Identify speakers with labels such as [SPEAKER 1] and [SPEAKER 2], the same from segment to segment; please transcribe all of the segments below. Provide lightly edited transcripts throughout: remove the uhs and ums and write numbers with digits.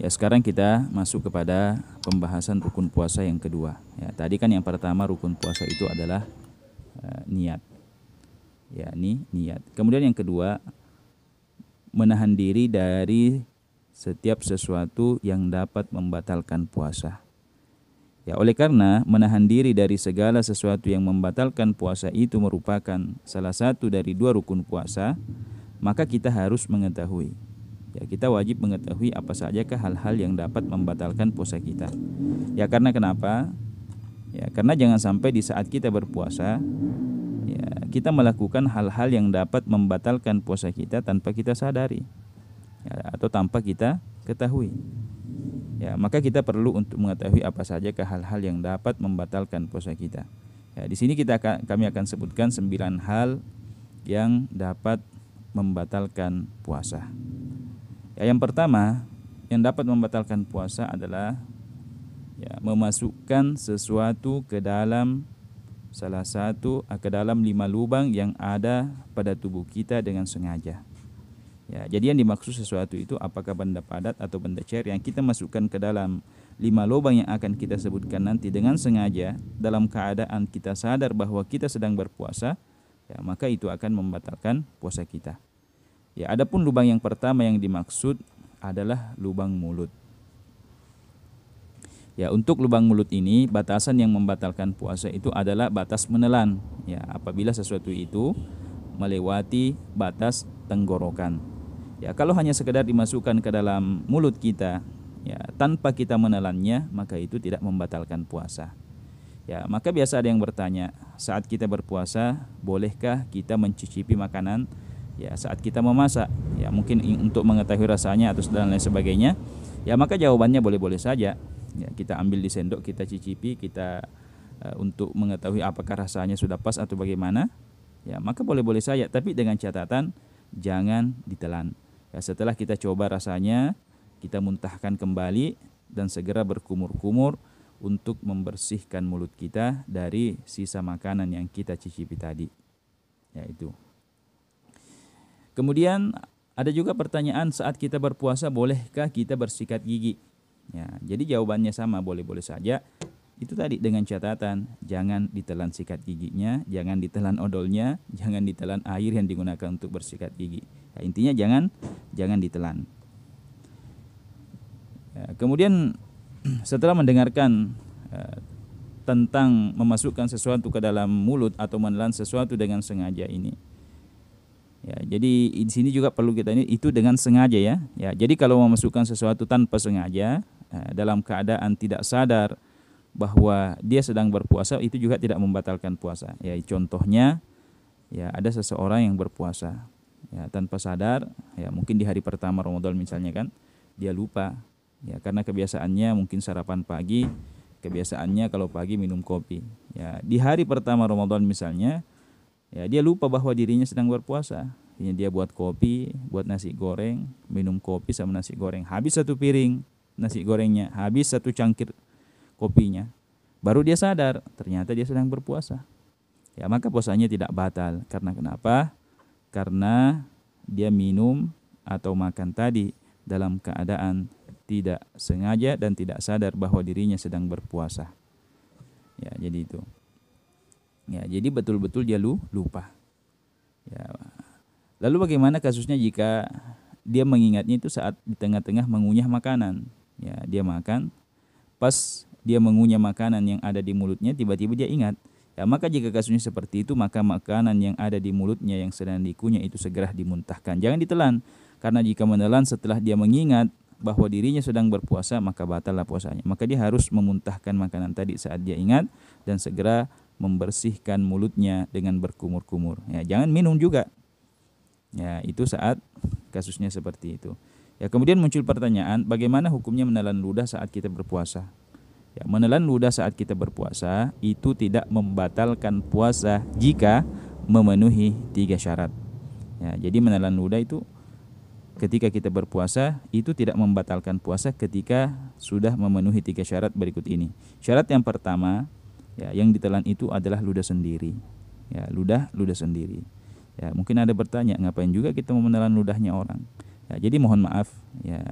[SPEAKER 1] Ya, sekarang kita masuk kepada pembahasan rukun puasa yang kedua. Ya, tadi kan yang pertama rukun puasa itu adalah niat. Ya, ini niat. Kemudian yang kedua, menahan diri dari setiap sesuatu yang dapat membatalkan puasa. Ya, oleh karena menahan diri dari segala sesuatu yang membatalkan puasa itu merupakan salah satu dari dua rukun puasa, maka kita harus mengetahui. Ya, kita wajib mengetahui apa sajakah hal-hal yang dapat membatalkan puasa kita. Ya, karena kenapa? Ya, karena jangan sampai di saat kita berpuasa, ya, kita melakukan hal-hal yang dapat membatalkan puasa kita tanpa kita sadari, ya, atau tanpa kita ketahui. Ya, maka kita perlu untuk mengetahui apa saja hal-hal yang dapat membatalkan puasa kita. Ya, di sini kami akan sebutkan 9 hal yang dapat membatalkan puasa. Ya, yang pertama yang dapat membatalkan puasa adalah ya, memasukkan sesuatu ke dalam ke dalam 5 lubang yang ada pada tubuh kita dengan sengaja. Ya, jadi yang dimaksud sesuatu itu apakah benda padat atau benda cair yang kita masukkan ke dalam 5 lubang yang akan kita sebutkan nanti dengan sengaja dalam keadaan kita sadar bahwa kita sedang berpuasa, ya, maka itu akan membatalkan puasa kita. Ya, adapun lubang yang pertama yang dimaksud adalah lubang mulut. Ya, untuk lubang mulut ini batasan yang membatalkan puasa itu adalah batas menelan. Ya, apabila sesuatu itu melewati batas tenggorokan. Ya, kalau hanya sekedar dimasukkan ke dalam mulut kita, ya, tanpa kita menelannya, maka itu tidak membatalkan puasa. Ya, maka biasa ada yang bertanya, saat kita berpuasa, bolehkah kita mencicipi makanan? Ya, saat kita memasak, ya mungkin untuk mengetahui rasanya atau dan lain sebagainya, ya maka jawabannya boleh-boleh saja. Ya, kita ambil di sendok, kita cicipi, kita untuk mengetahui apakah rasanya sudah pas atau bagaimana, ya maka boleh-boleh saja. Tapi dengan catatan jangan ditelan. Ya, setelah kita coba rasanya, kita muntahkan kembali dan segera berkumur-kumur untuk membersihkan mulut kita dari sisa makanan yang kita cicipi tadi. Ya, itu. Kemudian ada juga pertanyaan saat kita berpuasa bolehkah kita bersikat gigi? Ya, jadi jawabannya sama, boleh-boleh saja. Itu tadi dengan catatan jangan ditelan sikat giginya, jangan ditelan odolnya, jangan ditelan air yang digunakan untuk bersikat gigi. Ya, intinya jangan ditelan. Ya, kemudian setelah mendengarkan tentang memasukkan sesuatu ke dalam mulut atau menelan sesuatu dengan sengaja ini, ya, jadi di sini juga perlu kita ini itu dengan sengaja ya. Ya, jadi kalau memasukkan sesuatu tanpa sengaja dalam keadaan tidak sadar bahwa dia sedang berpuasa, itu juga tidak membatalkan puasa. Ya, contohnya ya ada seseorang yang berpuasa ya tanpa sadar, ya mungkin di hari pertama Ramadan misalnya kan, dia lupa. Ya, karena kebiasaannya mungkin sarapan pagi, kebiasaannya kalau pagi minum kopi. Ya, di hari pertama Ramadan misalnya, ya, dia lupa bahwa dirinya sedang berpuasa. Dia buat kopi, buat nasi goreng, minum kopi sama nasi goreng. Habis 1 piring nasi gorengnya, habis 1 cangkir kopinya. Baru dia sadar, ternyata dia sedang berpuasa. Ya, maka puasanya tidak batal. Karena kenapa? Karena dia minum atau makan tadi dalam keadaan tidak sengaja dan tidak sadar bahwa dirinya sedang berpuasa. Ya, jadi itu. Ya, jadi betul-betul dia lupa. Ya. Lalu bagaimana kasusnya jika dia mengingatnya itu saat di tengah-tengah mengunyah makanan? Ya, dia makan, pas dia mengunyah makanan yang ada di mulutnya, tiba-tiba dia ingat. Ya, maka jika kasusnya seperti itu, maka makanan yang ada di mulutnya yang sedang dikunyah itu segera dimuntahkan. Jangan ditelan, karena jika menelan setelah dia mengingat bahwa dirinya sedang berpuasa, maka batallah puasanya. Maka dia harus memuntahkan makanan tadi saat dia ingat dan segera membersihkan mulutnya dengan berkumur-kumur. Ya, jangan minum juga. Ya, itu saat kasusnya seperti itu. Ya, kemudian muncul pertanyaan, bagaimana hukumnya menelan ludah saat kita berpuasa? Ya, menelan ludah saat kita berpuasa itu tidak membatalkan puasa jika memenuhi 3 syarat. Ya, jadi menelan ludah itu ketika kita berpuasa itu tidak membatalkan puasa ketika sudah memenuhi 3 syarat berikut ini. Syarat yang pertama, ya, yang ditelan itu adalah ludah sendiri. Ya, ludah sendiri. Ya, mungkin ada bertanya, ngapain juga kita mau menelan ludahnya orang? Ya, jadi mohon maaf, ya,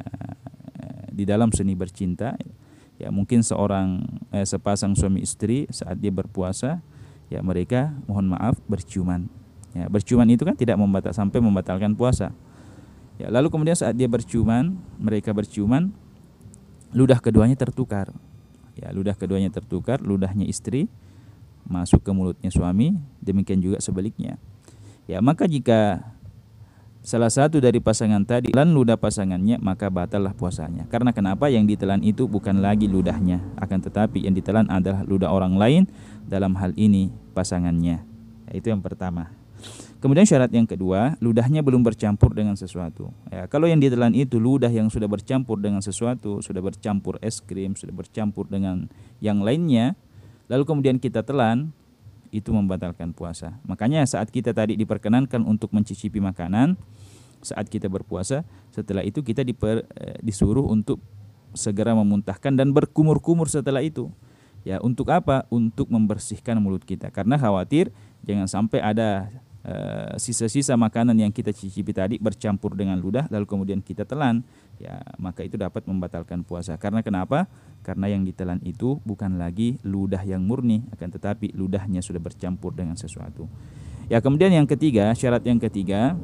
[SPEAKER 1] di dalam seni bercinta, ya mungkin sepasang suami istri saat dia berpuasa, ya mereka mohon maaf berciuman. Ya, berciuman itu kan tidak sampai membatalkan puasa. Ya, lalu kemudian saat dia berciuman, mereka berciuman, ludah keduanya tertukar. Ya, ludah keduanya tertukar, ludahnya istri masuk ke mulutnya suami, demikian juga sebaliknya. Ya, maka jika salah satu dari pasangan tadi telan ludah pasangannya, maka batallah puasanya. Karena kenapa? Yang ditelan itu bukan lagi ludahnya, akan tetapi yang ditelan adalah ludah orang lain, dalam hal ini pasangannya. Ya, itu yang pertama. Kemudian syarat yang kedua, ludahnya belum bercampur dengan sesuatu. Ya, kalau yang ditelan itu ludah yang sudah bercampur dengan sesuatu, sudah bercampur es krim, sudah bercampur dengan yang lainnya, lalu kemudian kita telan, itu membatalkan puasa. Makanya saat kita tadi diperkenankan untuk mencicipi makanan saat kita berpuasa, setelah itu kita disuruh untuk segera memuntahkan dan berkumur-kumur setelah itu. Ya, untuk apa? Untuk membersihkan mulut kita. Karena khawatir jangan sampai ada sisa-sisa makanan yang kita cicipi tadi bercampur dengan ludah lalu kemudian kita telan, ya maka itu dapat membatalkan puasa. Karena kenapa? Karena yang ditelan itu bukan lagi ludah yang murni, akan tetapi ludahnya sudah bercampur dengan sesuatu. Ya, kemudian yang ketiga, syarat yang ketiga,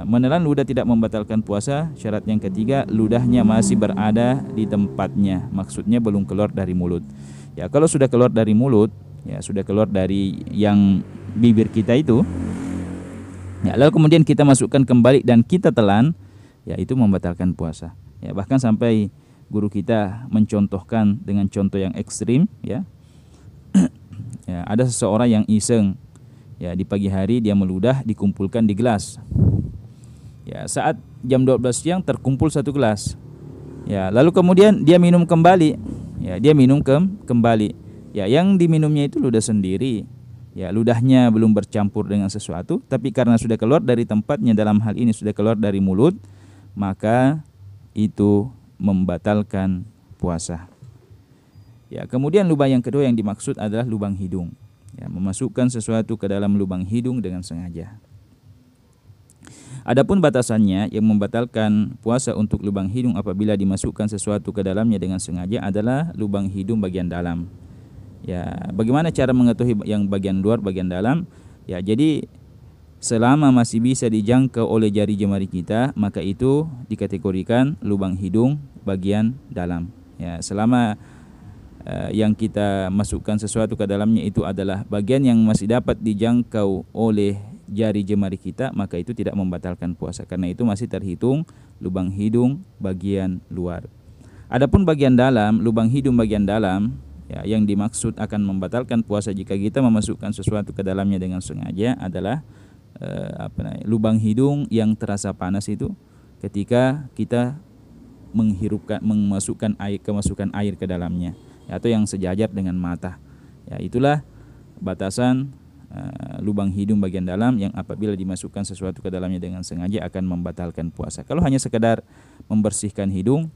[SPEAKER 1] menelan ludah tidak membatalkan puasa. Syarat yang ketiga, ludahnya masih berada di tempatnya, maksudnya belum keluar dari mulut. Ya, kalau sudah keluar dari mulut, ya sudah keluar dari yang bibir kita itu, ya, lalu kemudian kita masukkan kembali dan kita telan, ya itu membatalkan puasa. Ya, bahkan sampai guru kita mencontohkan dengan contoh yang ekstrim, ya. Ya, ada seseorang yang iseng, ya di pagi hari dia meludah dikumpulkan di gelas. Ya, saat jam 12 siang terkumpul satu gelas. Ya, lalu kemudian dia minum kembali. Ya, dia minum kembali. Ya, yang diminumnya itu ludah sendiri. Ya, ludahnya belum bercampur dengan sesuatu, tapi karena sudah keluar dari tempatnya, dalam hal ini sudah keluar dari mulut, maka itu membatalkan puasa. Ya, kemudian lubang yang kedua yang dimaksud adalah lubang hidung. Ya, memasukkan sesuatu ke dalam lubang hidung dengan sengaja. Adapun batasannya yang membatalkan puasa untuk lubang hidung apabila dimasukkan sesuatu ke dalamnya dengan sengaja adalah lubang hidung bagian dalam. Ya, bagaimana cara mengetahui yang bagian luar, bagian dalam? Ya, jadi selama masih bisa dijangkau oleh jari jemari kita, maka itu dikategorikan lubang hidung bagian dalam. Ya, selama yang kita masukkan sesuatu ke dalamnya itu adalah bagian yang masih dapat dijangkau oleh jari jemari kita, maka itu tidak membatalkan puasa karena itu masih terhitung lubang hidung bagian luar. Adapun bagian dalam, lubang hidung bagian dalam, ya, yang dimaksud akan membatalkan puasa jika kita memasukkan sesuatu ke dalamnya dengan sengaja adalah lubang hidung yang terasa panas itu ketika kita kemasukan air ke dalamnya, ya, atau yang sejajar dengan mata. Ya, itulah batasan lubang hidung bagian dalam yang apabila dimasukkan sesuatu ke dalamnya dengan sengaja akan membatalkan puasa. Kalau hanya sekedar membersihkan hidung,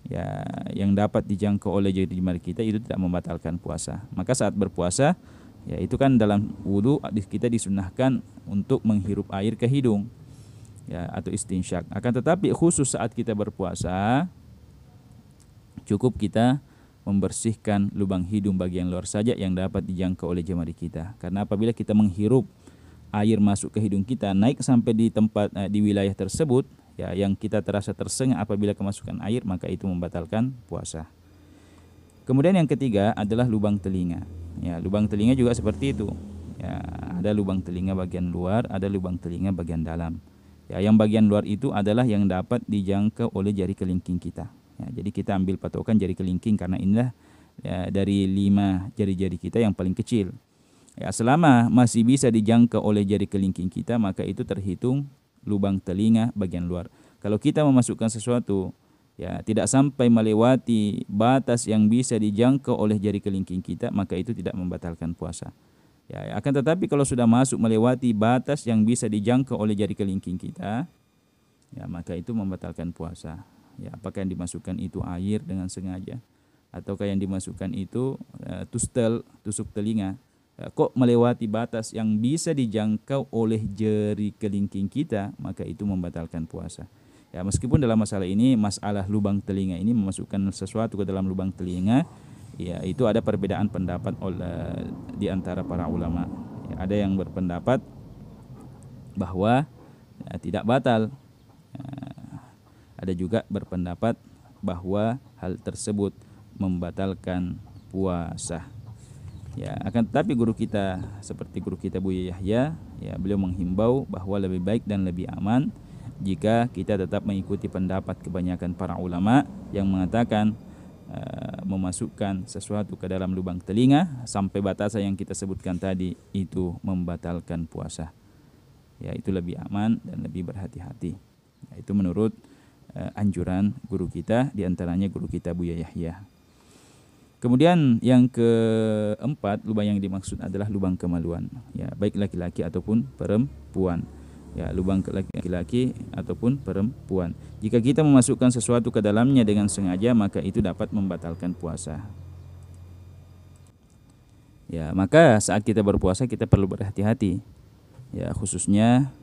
[SPEAKER 1] ya, yang dapat dijangkau oleh jari jemari kita itu tidak membatalkan puasa. Maka saat berpuasa, ya itu kan dalam wudu kita disunahkan untuk menghirup air ke hidung, ya, atau istinsyak. Akan tetapi khusus saat kita berpuasa cukup kita membersihkan lubang hidung bagian luar saja yang dapat dijangkau oleh jemari kita. Karena apabila kita menghirup air masuk ke hidung kita naik sampai di tempat di wilayah tersebut, ya, yang kita terasa tersengat apabila kemasukan air, maka itu membatalkan puasa. Kemudian yang ketiga adalah lubang telinga. Ya, lubang telinga juga seperti itu. Ya, ada lubang telinga bagian luar, ada lubang telinga bagian dalam. Ya, yang bagian luar itu adalah yang dapat dijangkau oleh jari kelingking kita. Ya, jadi kita ambil patokan jari kelingking karena inilah, ya, dari 5 jari-jari kita yang paling kecil. Ya, selama masih bisa dijangkau oleh jari kelingking kita, maka itu terhitung lubang telinga bagian luar. Kalau kita memasukkan sesuatu, ya, tidak sampai melewati batas yang bisa dijangkau oleh jari kelingking kita, maka itu tidak membatalkan puasa. Ya, akan tetapi kalau sudah masuk melewati batas yang bisa dijangkau oleh jari kelingking kita, ya, maka itu membatalkan puasa. Ya, apakah yang dimasukkan itu air dengan sengaja, ataukah yang dimasukkan itu tusuk telinga, kok melewati batas yang bisa dijangkau oleh jari kelingking kita, maka itu membatalkan puasa. Ya, meskipun dalam masalah ini, masalah lubang telinga ini memasukkan sesuatu ke dalam lubang telinga, ya itu ada perbedaan pendapat di antara para ulama. Ya, ada yang berpendapat bahwa ya, tidak batal. Ya, ada juga berpendapat bahwa hal tersebut membatalkan puasa. Ya, akan tetapi guru kita seperti guru kita Buya Yahya, ya beliau menghimbau bahwa lebih baik dan lebih aman jika kita tetap mengikuti pendapat kebanyakan para ulama yang mengatakan memasukkan sesuatu ke dalam lubang telinga sampai batasan yang kita sebutkan tadi itu membatalkan puasa. Ya, itu lebih aman dan lebih berhati-hati. Ya, itu menurut anjuran guru kita, diantaranya guru kita Buya Yahya. Kemudian yang keempat, lubang yang dimaksud adalah lubang kemaluan. Ya, baik laki-laki ataupun perempuan. Ya, lubang laki-laki ataupun perempuan. Jika kita memasukkan sesuatu ke dalamnya dengan sengaja, maka itu dapat membatalkan puasa. Ya, maka saat kita berpuasa kita perlu berhati-hati. Ya, khususnya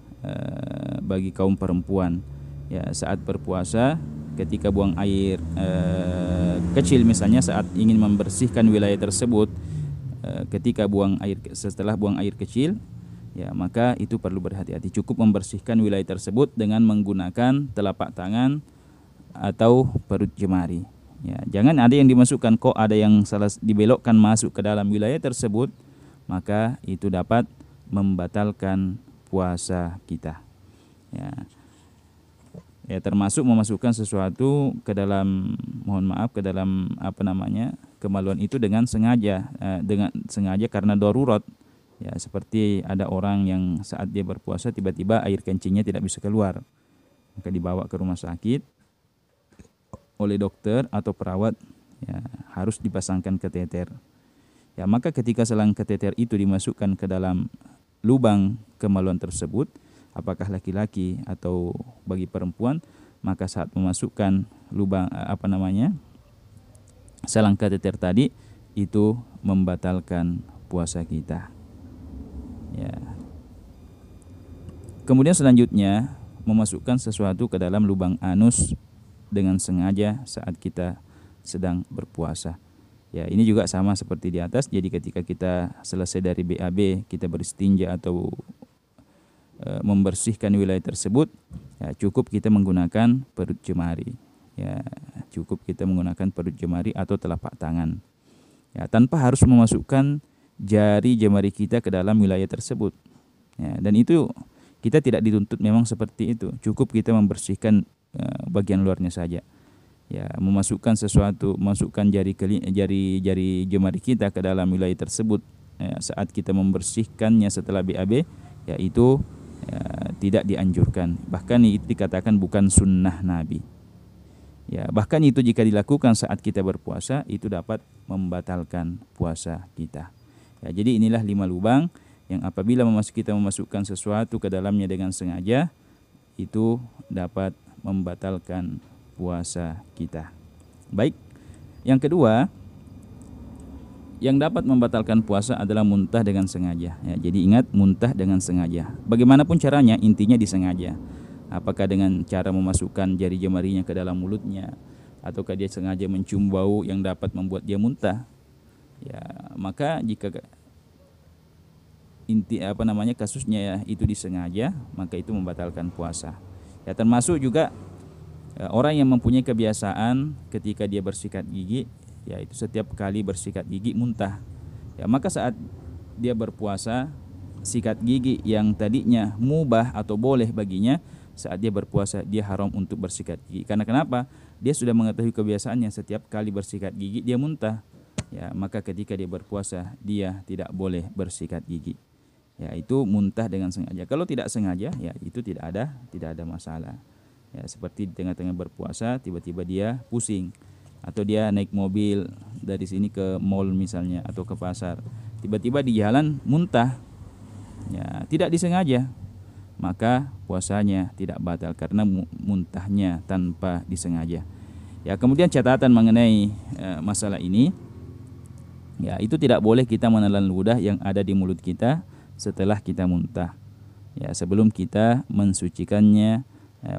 [SPEAKER 1] bagi kaum perempuan. Ya, saat berpuasa ketika buang air kecil misalnya, saat ingin membersihkan wilayah tersebut, ketika setelah buang air kecil, ya maka itu perlu berhati-hati. Cukup membersihkan wilayah tersebut dengan menggunakan telapak tangan atau perut jemari. Ya, jangan ada yang dimasukkan, kok ada yang salah dibelokkan masuk ke dalam wilayah tersebut, maka itu dapat membatalkan puasa kita. Ya, termasuk memasukkan sesuatu ke dalam, ke dalam kemaluan itu dengan sengaja, karena darurat. Ya, seperti ada orang yang saat dia berpuasa tiba-tiba air kencingnya tidak bisa keluar, maka dibawa ke rumah sakit oleh dokter atau perawat, ya, harus dipasangkan kateter. Ya, maka ketika selang kateter itu dimasukkan ke dalam lubang kemaluan tersebut, apakah laki-laki atau bagi perempuan, maka saat memasukkan lubang selang kateter tadi itu membatalkan puasa kita. Ya. Kemudian selanjutnya, memasukkan sesuatu ke dalam lubang anus dengan sengaja saat kita sedang berpuasa. Ya, ini juga sama seperti di atas. Jadi ketika kita selesai dari BAB, kita beristinja atau membersihkan wilayah tersebut, ya cukup kita menggunakan perut jemari. Ya, cukup kita menggunakan perut jemari atau telapak tangan. Ya, tanpa harus memasukkan jari jemari kita ke dalam wilayah tersebut. Ya, dan itu kita tidak dituntut memang seperti itu. Cukup kita membersihkan bagian luarnya saja. Ya, masukkan jari jemari kita ke dalam wilayah tersebut saat kita membersihkannya setelah BAB, ya itu tidak dianjurkan. Bahkan itu dikatakan bukan sunnah Nabi. Ya, bahkan itu jika dilakukan saat kita berpuasa itu dapat membatalkan puasa kita. Ya, jadi inilah 5 lubang yang apabila kita memasukkan sesuatu ke dalamnya dengan sengaja, itu dapat membatalkan puasa kita. Baik, yang kedua, yang dapat membatalkan puasa adalah muntah dengan sengaja. Ya, jadi ingat, muntah dengan sengaja. Bagaimanapun caranya, intinya disengaja. Apakah dengan cara memasukkan jari jemarinya ke dalam mulutnya, ataukah dia sengaja mencium bau yang dapat membuat dia muntah. Ya, maka jika kasusnya ya itu disengaja, maka itu membatalkan puasa. Ya, termasuk juga orang yang mempunyai kebiasaan ketika dia bersikat gigi, yaitu setiap kali bersikat gigi muntah. Ya, maka saat dia berpuasa, sikat gigi yang tadinya mubah atau boleh baginya, saat dia berpuasa dia haram untuk bersikat gigi. Karena kenapa? Dia sudah mengetahui kebiasaannya setiap kali bersikat gigi dia muntah. Ya, maka ketika dia berpuasa dia tidak boleh bersikat gigi. Ya, itu muntah dengan sengaja. Kalau tidak sengaja, ya itu tidak ada masalah. Ya, seperti di tengah-tengah berpuasa tiba-tiba dia pusing, atau dia naik mobil dari sini ke mall misalnya atau ke pasar, tiba-tiba di jalan muntah. Ya, tidak disengaja, maka puasanya tidak batal karena muntahnya tanpa disengaja. Ya, kemudian catatan mengenai masalah ini, ya itu tidak boleh kita menelan ludah yang ada di mulut kita setelah kita muntah. Ya, sebelum kita mensucikannya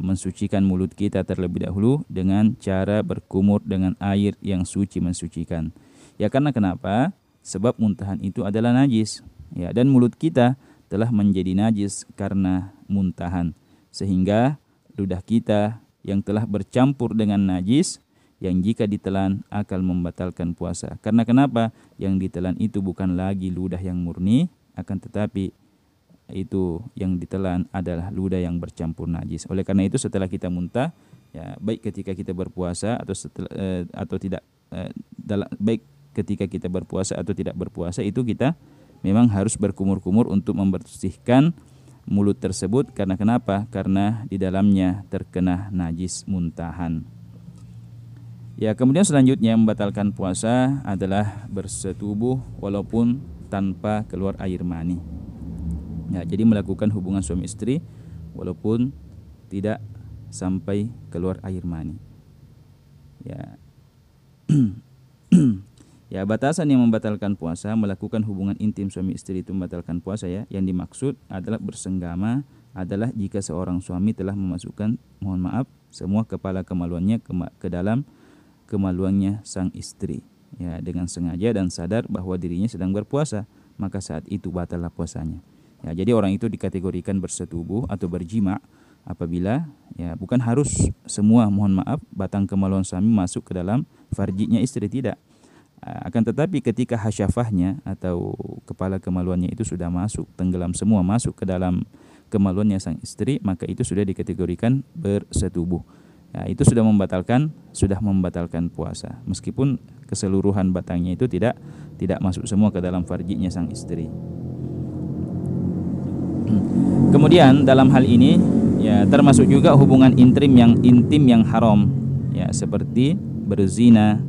[SPEAKER 1] mensucikan mulut kita terlebih dahulu dengan cara berkumur dengan air yang suci mensucikan. Ya karena kenapa? Sebab muntahan itu adalah najis. Ya, dan mulut kita telah menjadi najis karena muntahan. Sehingga ludah kita yang telah bercampur dengan najis yang jika ditelan akan membatalkan puasa. Karena kenapa? Yang ditelan itu bukan lagi ludah yang murni, akan tetapi itu yang ditelan adalah ludah yang bercampur najis. Oleh karena itu setelah kita muntah, ya baik ketika kita berpuasa atau setelah atau tidak baik ketika kita berpuasa atau tidak berpuasa, itu kita memang harus berkumur-kumur untuk membersihkan mulut tersebut. Karena kenapa? Karena di dalamnya terkena najis muntahan. Ya, kemudian selanjutnya membatalkan puasa adalah bersetubuh walaupun tanpa keluar air mani. Ya, jadi melakukan hubungan suami istri walaupun tidak sampai keluar air mani. Ya. Ya, batasan yang membatalkan puasa, melakukan hubungan intim suami istri itu membatalkan puasa ya. Yang dimaksud adalah bersenggama adalah jika seorang suami telah memasukkan, mohon maaf, semua kepala kemaluannya ke dalam kemaluannya sang istri, ya, dengan sengaja dan sadar bahwa dirinya sedang berpuasa, maka saat itu batallah puasanya. Ya, jadi orang itu dikategorikan bersetubuh atau berjima apabila ya bukan harus semua, mohon maaf, batang kemaluan suami masuk ke dalam farjinya istri, tidak. Akan tetapi ketika hasyafahnya atau kepala kemaluannya itu sudah masuk, tenggelam semua masuk ke dalam kemaluannya sang istri, maka itu sudah dikategorikan bersetubuh. Ya, itu sudah membatalkan puasa, meskipun keseluruhan batangnya itu tidak masuk semua ke dalam farjinya sang istri. Kemudian dalam hal ini ya termasuk juga hubungan intim yang haram, ya, seperti berzina,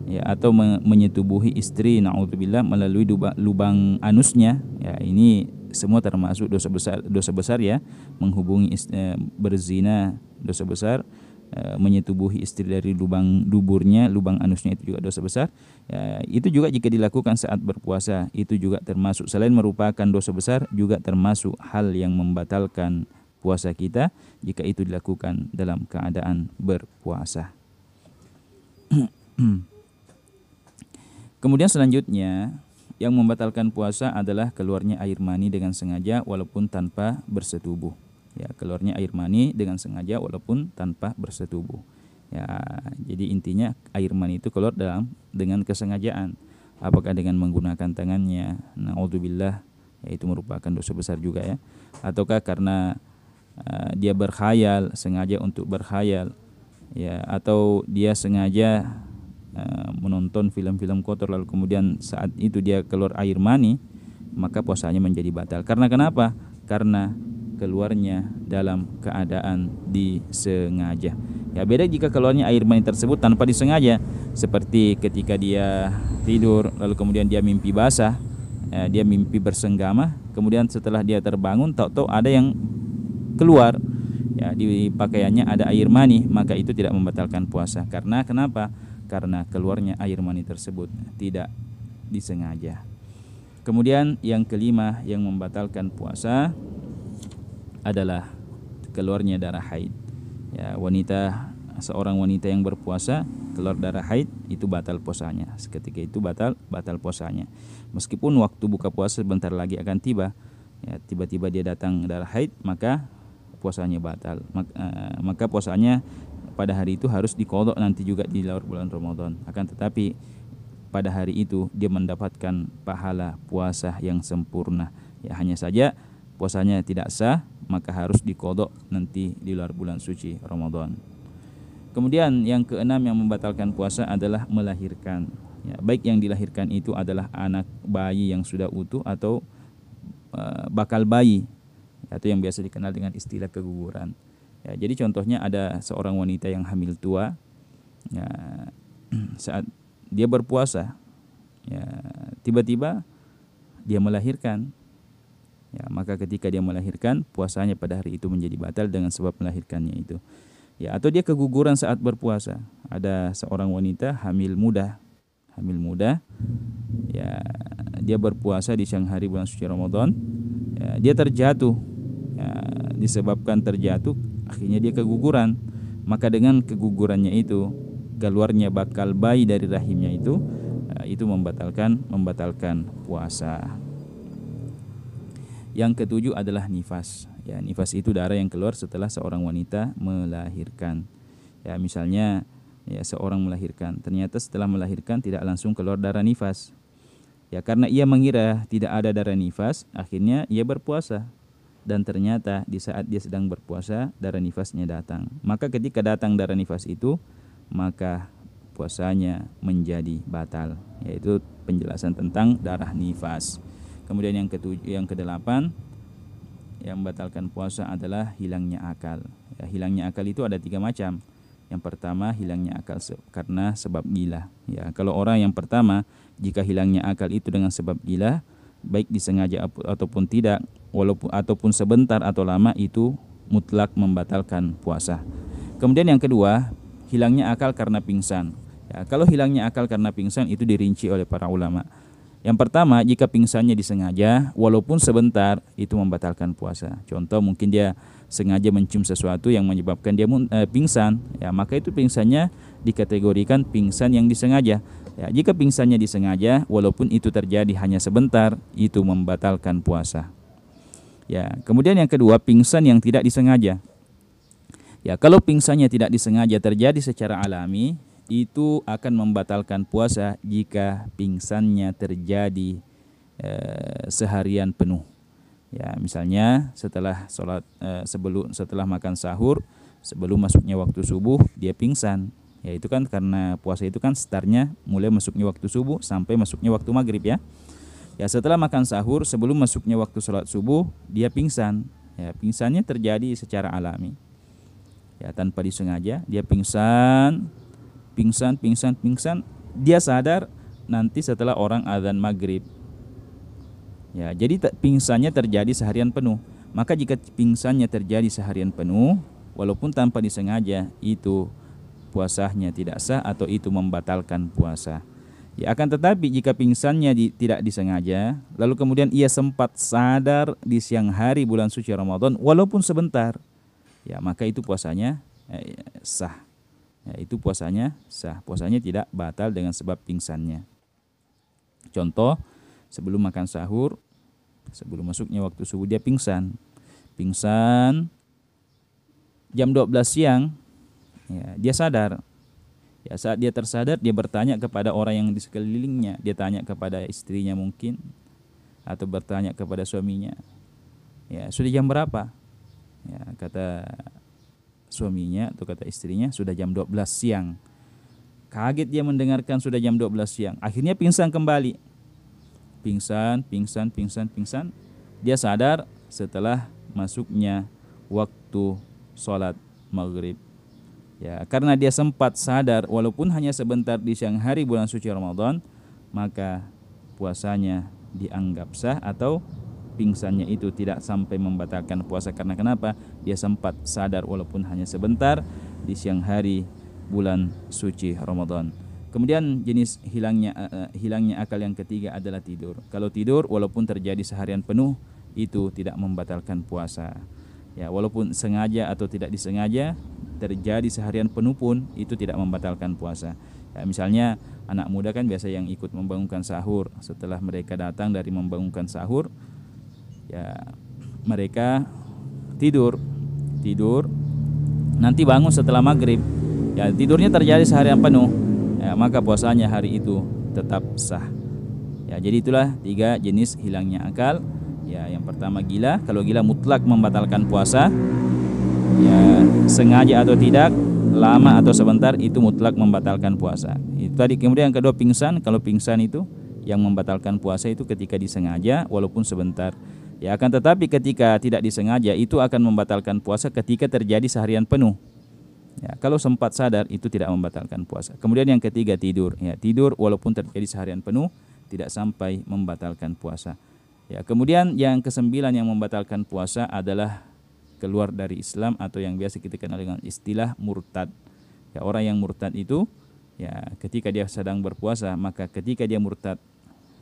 [SPEAKER 1] ya, atau menyetubuhi istri naudzubillah melalui lubang anusnya. Ya, ini semua termasuk dosa besar ya. Menghubungi berzina dosa besar, menyetubuhi istri dari lubang duburnya, lubang anusnya, itu juga dosa besar. Ya, itu juga jika dilakukan saat berpuasa, itu juga termasuk, selain merupakan dosa besar, juga termasuk hal yang membatalkan puasa kita jika itu dilakukan dalam keadaan berpuasa. Kemudian selanjutnya yang membatalkan puasa adalah keluarnya air mani dengan sengaja walaupun tanpa bersetubuh. Ya, keluarnya air mani dengan sengaja walaupun tanpa bersetubuh. Ya, jadi intinya air mani itu keluar dengan kesengajaan. Apakah dengan menggunakan tangannya, naudzubillah, ya itu merupakan dosa besar juga ya. Ataukah karena dia berkhayal, sengaja untuk berkhayal, ya, atau dia sengaja menonton film-film kotor lalu kemudian saat itu dia keluar air mani, maka puasanya menjadi batal. Karena kenapa? Karena keluarnya dalam keadaan disengaja. Ya, beda jika keluarnya air mani tersebut tanpa disengaja, seperti ketika dia tidur lalu kemudian dia mimpi basah, dia mimpi bersenggama, kemudian setelah dia terbangun tahu-tahu ada yang keluar, ya, di pakaiannya ada air mani, maka itu tidak membatalkan puasa. Karena kenapa? Karena keluarnya air mani tersebut tidak disengaja. Kemudian yang kelima yang membatalkan puasa adalah keluarnya darah haid. Ya, seorang wanita yang berpuasa keluar darah haid itu batal puasanya. Seketika itu batal puasanya. Meskipun waktu buka puasa sebentar lagi akan tiba, ya, tiba-tiba dia datang darah haid, maka puasanya batal. Maka puasanya pada hari itu harus diqadha nanti juga di luar bulan Ramadan. Akan tetapi pada hari itu dia mendapatkan pahala puasa yang sempurna. Ya, hanya saja puasanya tidak sah, maka harus diqadha nanti di luar bulan suci Ramadan. Kemudian yang keenam yang membatalkan puasa adalah melahirkan. Ya, baik yang dilahirkan itu adalah anak bayi yang sudah utuh atau bakal bayi, atau yang biasa dikenal dengan istilah keguguran. Ya, jadi contohnya ada seorang wanita yang hamil tua, ya, saat dia berpuasa, ya, tiba-tiba dia melahirkan. Ya, maka ketika dia melahirkan, puasanya pada hari itu menjadi batal dengan sebab melahirkannya itu. Ya, atau dia keguguran saat berpuasa. Ada seorang wanita hamil muda, ya, dia berpuasa di siang hari bulan suci Ramadan. Ya, dia terjatuh, ya, disebabkan terjatuh akhirnya dia keguguran. Maka dengan kegugurannya itu, keluarnya bakal bayi dari rahimnya itu membatalkan puasa. Yang ketujuh adalah nifas. Ya, nifas itu darah yang keluar setelah seorang wanita melahirkan. Ya, misalnya ya seorang melahirkan, ternyata setelah melahirkan tidak langsung keluar darah nifas. Ya, karena ia mengira tidak ada darah nifas, akhirnya ia berpuasa. Dan ternyata di saat dia sedang berpuasa, darah nifasnya datang. Maka ketika datang darah nifas itu, maka puasanya menjadi batal. Yaitu penjelasan tentang darah nifas. Kemudian yang kedelapan, yang membatalkan puasa adalah hilangnya akal. Ya, hilangnya akal itu ada 3 macam. Yang pertama, hilangnya akal karena sebab gila. Ya, kalau orang yang pertama, jika hilangnya akal itu dengan sebab gila, baik disengaja ataupun tidak, ataupun sebentar atau lama, itu mutlak membatalkan puasa. Kemudian yang kedua, hilangnya akal karena pingsan. Ya, kalau hilangnya akal karena pingsan itu dirinci oleh para ulama. Yang pertama, jika pingsannya disengaja, walaupun sebentar, itu membatalkan puasa. Contoh, mungkin dia sengaja mencium sesuatu yang menyebabkan dia pingsan, ya maka itu pingsannya dikategorikan pingsan yang disengaja. Ya, jika pingsannya disengaja, walaupun itu terjadi hanya sebentar, itu membatalkan puasa. Ya, kemudian yang kedua, pingsan yang tidak disengaja. Ya, kalau pingsannya tidak disengaja terjadi secara alami, itu akan membatalkan puasa jika pingsannya terjadi seharian penuh. Ya, misalnya setelah setelah makan sahur, sebelum masuknya waktu subuh dia pingsan. Ya, itu kan karena puasa itu kan startnya mulai masuknya waktu subuh sampai masuknya waktu maghrib ya. Ya, setelah makan sahur, sebelum masuknya waktu sholat subuh, dia pingsan. Ya, pingsannya terjadi secara alami. Ya, tanpa disengaja, dia pingsan. Dia sadar nanti setelah orang azan maghrib. Ya, jadi pingsannya terjadi seharian penuh. Maka jika pingsannya terjadi seharian penuh, walaupun tanpa disengaja, itu puasanya tidak sah atau itu membatalkan puasa. Ya, akan tetapi jika pingsannya tidak disengaja, lalu kemudian ia sempat sadar di siang hari bulan suci Ramadan, walaupun sebentar, ya maka itu puasanya sah. Ya, itu puasanya sah. Puasanya tidak batal dengan sebab pingsannya. Contoh, sebelum makan sahur, sebelum masuknya waktu subuh dia pingsan jam 12 siang, ya, dia sadar. Ya, saat dia tersadar, dia bertanya kepada orang yang di sekelilingnya. Dia tanya kepada istrinya mungkin, atau bertanya kepada suaminya, ya sudah jam berapa? Ya, kata suaminya atau kata istrinya, sudah jam 12 siang. Kaget dia mendengarkan sudah jam 12 siang. Akhirnya pingsan kembali. Pingsan. Dia sadar setelah masuknya waktu sholat maghrib. Ya, karena dia sempat sadar walaupun hanya sebentar di siang hari bulan suci Ramadan, maka puasanya dianggap sah atau pingsannya itu tidak sampai membatalkan puasa. Karena kenapa? Dia sempat sadar walaupun hanya sebentar di siang hari bulan suci Ramadan. Kemudian jenis hilangnya akal yang ketiga adalah tidur. Kalau tidur walaupun terjadi seharian penuh, itu tidak membatalkan puasa. Ya, walaupun sengaja atau tidak disengaja terjadi seharian penuh pun itu tidak membatalkan puasa. Ya, misalnya anak muda kan biasa yang ikut membangunkan sahur. Setelah mereka datang dari membangunkan sahur, ya mereka tidur nanti bangun setelah maghrib. Ya, tidurnya terjadi seharian penuh, ya, maka puasanya hari itu tetap sah. Ya, jadi itulah 3 jenis hilangnya akal. Ya, yang pertama gila. Kalau gila mutlak membatalkan puasa. Ya, sengaja atau tidak, lama atau sebentar, itu mutlak membatalkan puasa. Itu tadi. Kemudian yang kedua pingsan. Kalau pingsan itu yang membatalkan puasa itu ketika disengaja walaupun sebentar. Ya, akan tetapi ketika tidak disengaja itu akan membatalkan puasa ketika terjadi seharian penuh. Ya, kalau sempat sadar itu tidak membatalkan puasa. Kemudian yang ketiga tidur. Ya, tidur walaupun terjadi seharian penuh tidak sampai membatalkan puasa. Ya, kemudian yang kesembilan yang membatalkan puasa adalah keluar dari Islam atau yang biasa kita kenal dengan istilah murtad. Ya, orang yang murtad itu ya ketika dia sedang berpuasa, maka ketika dia murtad,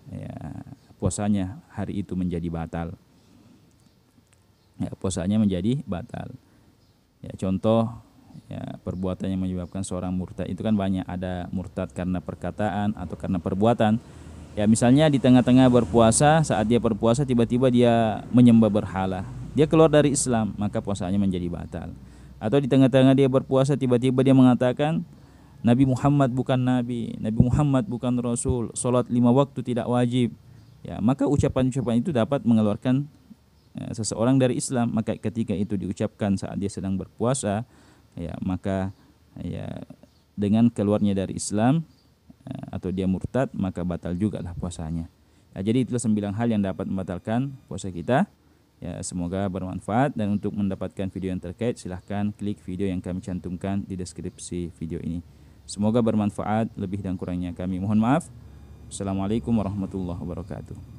[SPEAKER 1] ya puasanya hari itu menjadi batal. Ya, puasanya menjadi batal. Ya, contoh ya, perbuatan yang menyebabkan seorang murtad itu kan banyak. Ada murtad karena perkataan atau karena perbuatan. Ya, misalnya di tengah-tengah berpuasa, saat dia berpuasa tiba-tiba dia menyembah berhala, dia keluar dari Islam, maka puasanya menjadi batal. Atau di tengah-tengah dia berpuasa tiba-tiba dia mengatakan Nabi Muhammad bukan nabi, Nabi Muhammad bukan rasul, salat 5 waktu tidak wajib. Ya, maka ucapan-ucapan itu dapat mengeluarkan seseorang dari Islam. Maka ketika itu diucapkan saat dia sedang berpuasa, ya maka ya dengan keluarnya dari Islam atau dia murtad, maka batal juga lah puasanya. Ya, jadi itulah 9 hal yang dapat membatalkan puasa kita. Ya, semoga bermanfaat, dan untuk mendapatkan video yang terkait silahkan klik video yang kami cantumkan di deskripsi video ini. Semoga bermanfaat, lebih dan kurangnya kami mohon maaf. Assalamualaikum warahmatullahi wabarakatuh.